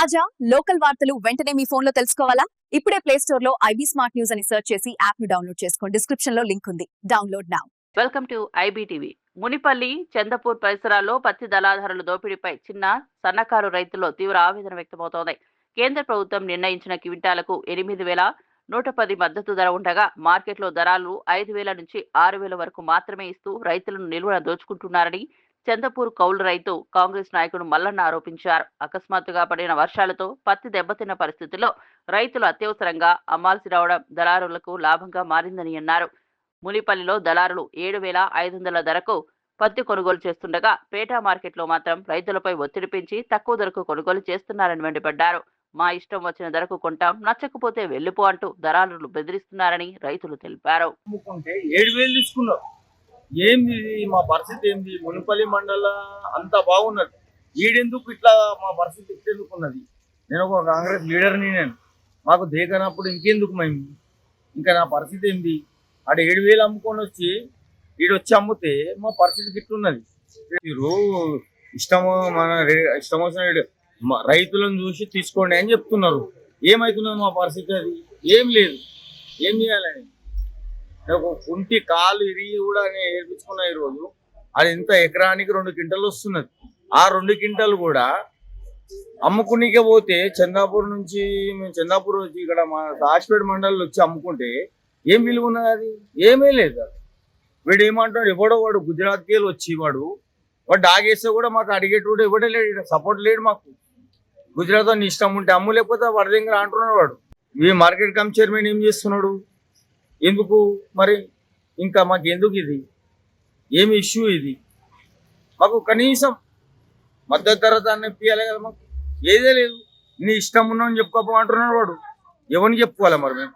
తాజా లోకల్ వార్తలు వెంటనే మీ ఫోన్ లో తెలుసుకోవాలా? ఇప్పుడే ప్లే స్టోర్ లో ఐబీ స్మార్ట్ న్యూస్ అని సెర్చ్ చేసి యాప్ ను డౌన్లోడ్ చేసుకోండి. డిస్క్రిప్షన్ లో లింక్ ఉంది. Download now. Welcome to IBTV. Munipalli, Chandapur పరిసరాల్లో పత్తి దళారుల దోపిడీపై చిన్న, సన్నకారు రైతుల్లో తీవ్ర ఆవేదన వ్యక్తమవుతోంది. కేంద్ర ప్రభుత్వం నిర్ణయించిన క్వింటాలకు 8,110 మద్దతు ధర ఉండగా మార్కెట్లో దళారులు 5,000 నుంచి 6,000 వరకు మాత్రమే ఇస్తూ రైతులను నిలువున దోచుకుంటున్నారని చందపూర్ కౌలు రైతు కాంగ్రెస్ నాయకుడు మల్లన్న ఆరోపించారు. అకస్మాత్తుగా పడిన వర్షాలతో పత్తి దెబ్బతిన్న పరిస్థితుల్లో రైతులు అత్యవసరంగా అమ్మాల్సి రావడం దళారులకు లాభంగా మారిందని అన్నారు. మునిపల్లిలో దళారులు 7,500 ధరకు పత్తి కొనుగోలు చేస్తుండగా పేటా మార్కెట్లో మాత్రం రైతులపై ఒత్తిడి పెంచి తక్కువ ధరకు కొనుగోలు చేస్తున్నారని మండిపడ్డారు. మా ఇష్టం వచ్చిన ధరకు కొంటాం, నచ్చకపోతే వెళ్ళిపో అంటూ దళారులు బెదిరిస్తున్నారని రైతులు తెలిపారు. 7,000 తీసుకున్నారు. ఏంది మా పరిస్థితి? ఏంది? మునిపల్లి మండల అంతా బాగున్నది, ఈడెందుకు ఇట్లా మా పరిస్థితి ఎట్టెందుకున్నది? నేను ఒక కాంగ్రెస్ లీడర్ని, మాకు దేకనప్పుడు ఇంకెందుకు మేము? ఇంకా నా పరిస్థితి ఏంది? ఆడ 7,000 అమ్ముకొని వచ్చి ఈడొచ్చి అమ్మితే మా పరిస్థితి ఇట్లున్నది. మీరు ఇష్టం వచ్చిన రైతులను చూసి తీసుకోండి అని చెప్తున్నారు. ఏమవుతున్నది మా పరిస్థితి? అది ఏం లేదు. ఏం చేయాలని ఒక కుంటి కాలు ఇరిగి కూడా ఏర్పించుకున్నా ఈరోజు. అది ఇంత ఎకరానికి 2 క్వింటాలు వస్తున్నది. ఆ 2 క్వింటాలు కూడా అమ్ముకునికే పోతే చందాపూర్ నుంచి ఇక్కడ మా రాజ్పేట మండలిలో వచ్చి అమ్ముకుంటే ఏం విలువ ఉన్నది? అది ఏమీ లేదు. వీడు ఏమంటాడు, ఎవడో వాడు గుజరాత్కి వచ్చి వాడు డాగేస్తే కూడా మాకు అడిగేటోడు ఎవడే లేడు, సపోర్ట్ లేడు మాకు. గుజరాత్ నీ ఇష్టం ఉంటే అమ్ము, లేకపోతే వాడి దగ్గర అంటున్నాడు వాడు. ఈ మార్కెట్ కమ్ చైర్మన్ ఏం చేస్తున్నాడు? ఎందుకు మరి? ఇంకా మాకు ఎందుకు ఇది? ఏమి ఇష్యూ ఇది? మాకు కనీసం మద్దతు ధర దాన్ని ఇప్పియాలి కదా. మాకు ఏదే లేదు. నీ ఇష్టం ఉన్నామని చెప్పుకోపో అంటున్నాడు వాడు. ఎవరిని చెప్పుకోవాలి మరి మేము?